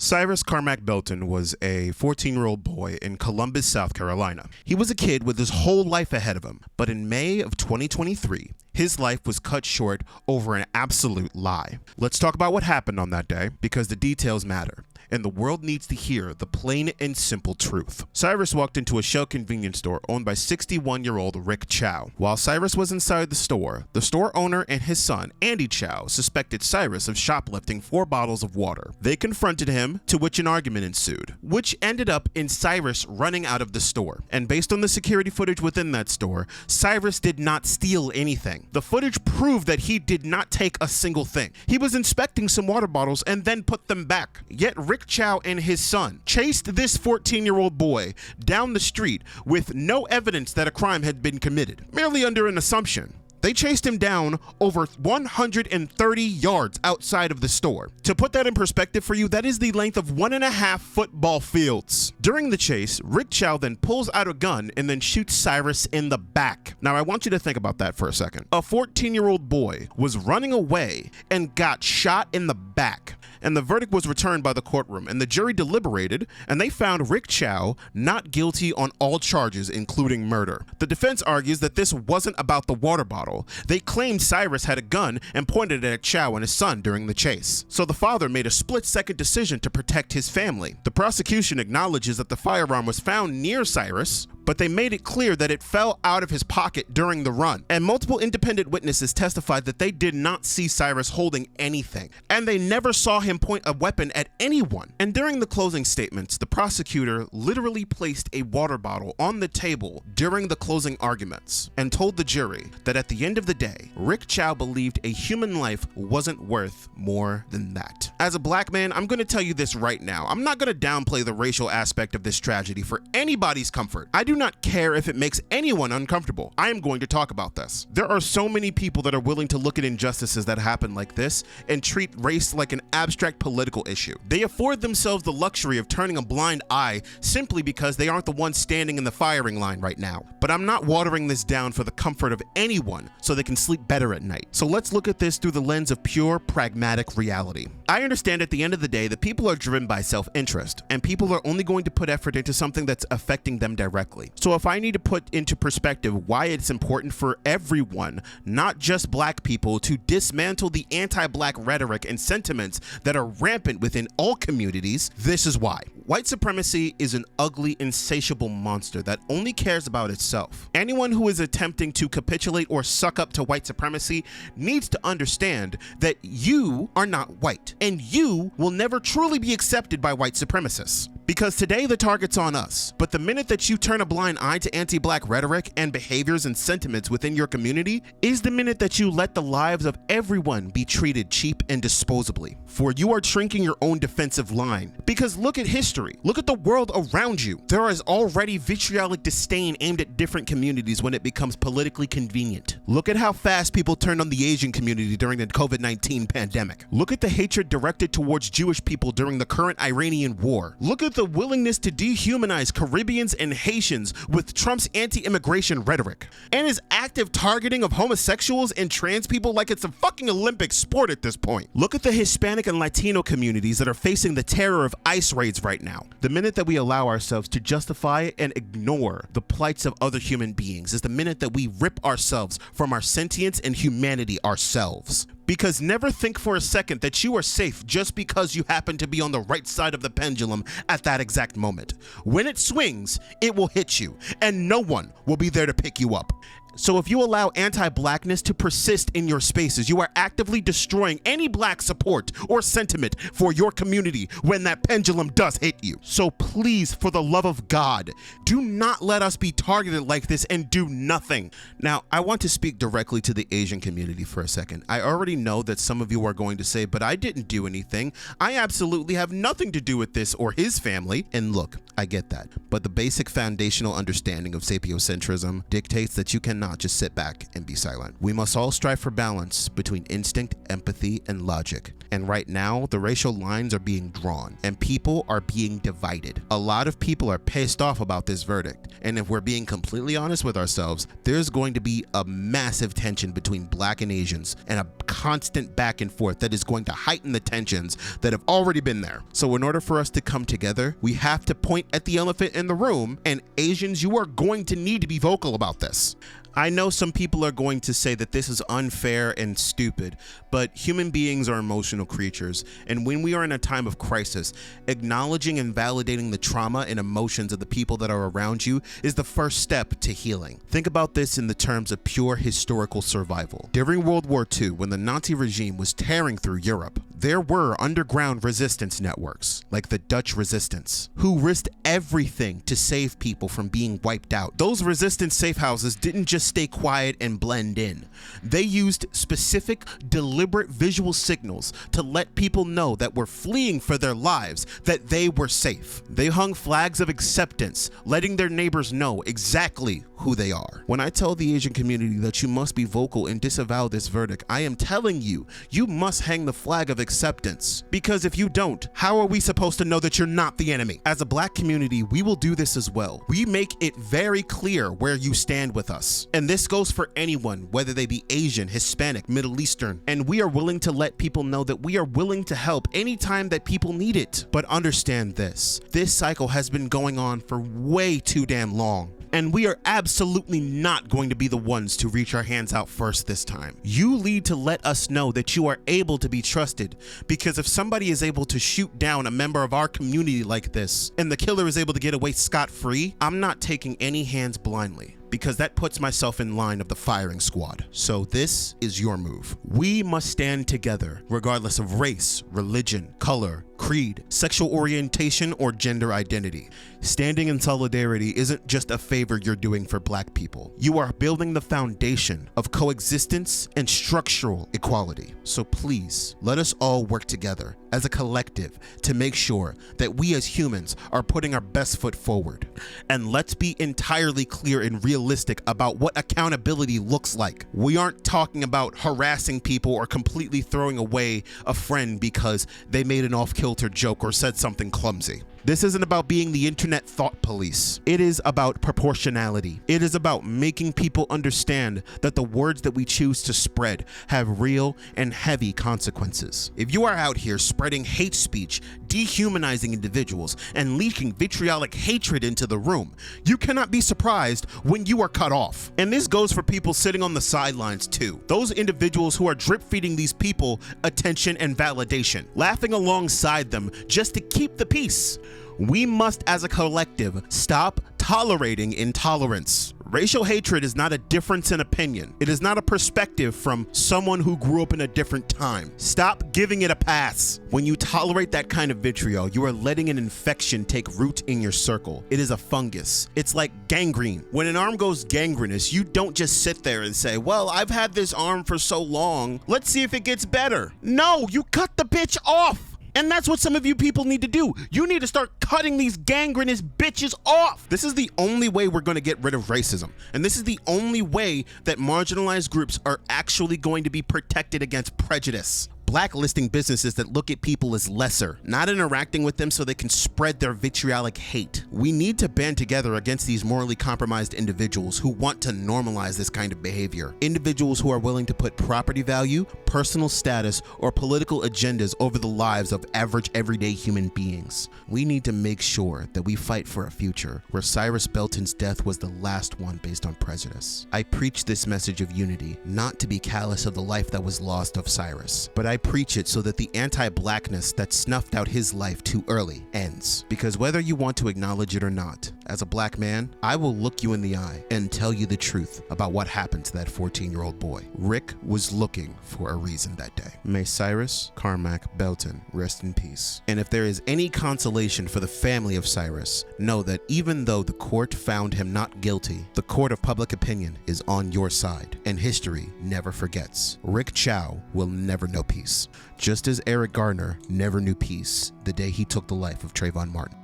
Cyrus Carmack Belton was a 14-year-old boy in Columbus, South Carolina. He was a kid with his whole life ahead of him, but in May of 2023, his life was cut short over an absolute lie. Let's talk about what happened on that day, because the details matter, and the world needs to hear the plain and simple truth. Cyrus walked into a Shell convenience store owned by 61-year-old Rick Chow. While Cyrus was inside the store owner and his son, Andy Chow, suspected Cyrus of shoplifting 4 bottles of water. They confronted him, to which an argument ensued, which ended up in Cyrus running out of the store. And based on the security footage within that store, Cyrus did not steal anything. The footage proved that he did not take a single thing. He was inspecting some water bottles and then put them back. Yet Rick Chow and his son chased this 14-year-old boy down the street with no evidence that a crime had been committed, merely under an assumption. They chased him down over 130 yards outside of the store. To put that in perspective for you, that is the length of 1.5 football fields. During the chase, Rick Chow then pulls out a gun and then shoots Cyrus in the back. Now, I want you to think about that for a second. A 14-year-old boy was running away and got shot in the back. And the verdict was returned by the courtroom, and the jury deliberated, and they found Rick Chow not guilty on all charges, including murder. The defense argues that this wasn't about the water bottle. They claimed Cyrus had a gun and pointed it at Chow and his son during the chase. So the father made a split-second decision to protect his family. The prosecution acknowledges that the firearm was found near Cyrus, but they made it clear that it fell out of his pocket during the run. And multiple independent witnesses testified that they did not see Cyrus holding anything, and they never saw him point a weapon at anyone. And during the closing statements, the prosecutor literally placed a water bottle on the table during the closing arguments and told the jury that at the end of the day, Rick Chow believed a human life wasn't worth more than that. As a black man, I'm going to tell you this right now. I'm not going to downplay the racial aspect of this tragedy for anybody's comfort. I do not care if it makes anyone uncomfortable. I am going to talk about this. There are so many people that are willing to look at injustices that happen like this and treat race like an abstract political issue. They afford themselves the luxury of turning a blind eye simply because they aren't the ones standing in the firing line right now. But I'm not watering this down for the comfort of anyone so they can sleep better at night. So let's look at this through the lens of pure pragmatic reality. I understand at the end of the day that people are driven by self-interest, and people are only going to put effort into something that's affecting them directly. So if I need to put into perspective why it's important for everyone, not just black people, to dismantle the anti-black rhetoric and sentiments that are rampant within all communities, this is why. White supremacy is an ugly, insatiable monster that only cares about itself. Anyone who is attempting to capitulate or suck up to white supremacy needs to understand that you are not white, and you will never truly be accepted by white supremacists. Because today the target's on us, but the minute that you turn a blind eye to anti-black rhetoric and behaviors and sentiments within your community is the minute that you let the lives of everyone be treated cheap and disposably. For you are shrinking your own defensive line. Because look at history. Look at the world around you. There is already vitriolic disdain aimed at different communities when it becomes politically convenient. Look at how fast people turned on the Asian community during the COVID-19 pandemic. Look at the hatred directed towards Jewish people during the current Iranian war. Look at the willingness to dehumanize Caribbeans and Haitians with Trump's anti-immigration rhetoric, and his active targeting of homosexuals and trans people like it's a fucking Olympic sport at this point. Look at the Hispanic and Latino communities that are facing the terror of ICE raids right now. The minute that we allow ourselves to justify and ignore the plights of other human beings is the minute that we rip ourselves from our sentience and humanity ourselves. Because never think for a second that you are safe just because you happen to be on the right side of the pendulum at that exact moment. When it swings, it will hit you, and no one will be there to pick you up. So if you allow anti-blackness to persist in your spaces, you are actively destroying any black support or sentiment for your community when that pendulum does hit you. So please, for the love of God, do not let us be targeted like this and do nothing. Now, I want to speak directly to the Asian community for a second. I already know that some of you are going to say, but I didn't do anything. I absolutely have nothing to do with this or his family. And look, I get that. But the basic foundational understanding of sapiocentrism dictates that you cannot just sit back and be silent. We must all strive for balance between instinct, empathy, and logic. And right now, the racial lines are being drawn and people are being divided. A lot of people are pissed off about this verdict. And if we're being completely honest with ourselves, there's going to be a massive tension between black and Asians and a constant back and forth that is going to heighten the tensions that have already been there. So in order for us to come together, we have to point at the elephant in the room, and Asians, you are going to need to be vocal about this. I know some people are going to say that this is unfair and stupid, but human beings are emotional creatures, and when we are in a time of crisis, acknowledging and validating the trauma and emotions of the people that are around you is the first step to healing. Think about this in the terms of pure historical survival. During World War II, when the Nazi regime was tearing through Europe, there were underground resistance networks, like the Dutch resistance, who risked everything to save people from being wiped out. Those resistance safe houses didn't just stay quiet and blend in. They used specific, deliberate visual signals to let people know that were fleeing for their lives that they were safe. They hung flags of acceptance, letting their neighbors know exactly who they are. When I tell the Asian community that you must be vocal and disavow this verdict, I am telling you, you must hang the flag of acceptance. Because if you don't, how are we supposed to know that you're not the enemy? As a Black community, we will do this as well. We make it very clear where you stand with us. And this goes for anyone, whether they be Asian, Hispanic, Middle Eastern. And we are willing to let people know that we are willing to help anytime that people need it. But understand this cycle has been going on for way too damn long. And we are absolutely not going to be the ones to reach our hands out first this time. You need to let us know that you are able to be trusted, because if somebody is able to shoot down a member of our community like this, and the killer is able to get away scot-free, I'm not taking any hands blindly, because that puts myself in line of the firing squad. So this is your move. We must stand together, regardless of race, religion, color, creed, sexual orientation, or gender identity. Standing in solidarity isn't just a favor you're doing for Black people. You are building the foundation of coexistence and structural equality. So please, let us all work together as a collective to make sure that we as humans are putting our best foot forward. And let's be entirely clear and realistic about what accountability looks like. We aren't talking about harassing people or completely throwing away a friend because they made an off-kilter joke or said something clumsy. This isn't about being the internet thought police. It is about proportionality. It is about making people understand that the words that we choose to spread have real and heavy consequences. If you are out here spreading hate speech, dehumanizing individuals, and leaking vitriolic hatred into the room, you cannot be surprised when you are cut off. And this goes for people sitting on the sidelines too. Those individuals who are drip feeding these people attention and validation, laughing alongside them just to keep the peace. We must, as a collective, stop tolerating intolerance. Racial hatred is not a difference in opinion. It is not a perspective from someone who grew up in a different time. Stop giving it a pass. When you tolerate that kind of vitriol, you are letting an infection take root in your circle. It is a fungus. It's like gangrene. When an arm goes gangrenous, you don't just sit there and say, well, I've had this arm for so long, let's see if it gets better. No, you cut the bitch off. And that's what some of you people need to do. You need to start cutting these gangrenous bitches off. This is the only way we're going to get rid of racism. And this is the only way that marginalized groups are actually going to be protected against prejudice. Blacklisting businesses that look at people as lesser, not interacting with them so they can spread their vitriolic hate. We need to band together against these morally compromised individuals who want to normalize this kind of behavior. Individuals who are willing to put property value, personal status, or political agendas over the lives of average everyday human beings. We need to make sure that we fight for a future where Cyrus Belton's death was the last one based on prejudice. I preach this message of unity, not to be callous of the life that was lost of Cyrus, but I preach it so that the anti-blackness that snuffed out his life too early ends. Because whether you want to acknowledge it or not, as a Black man, I will look you in the eye and tell you the truth about what happened to that 14-year-old boy. Rick was looking for a reason that day. May Cyrus Carmack Belton rest in peace. And if there is any consolation for the family of Cyrus, know that even though the court found him not guilty, the court of public opinion is on your side, and history never forgets. Rick Chow will never know peace, just as Eric Garner never knew peace the day he took the life of Trayvon Martin.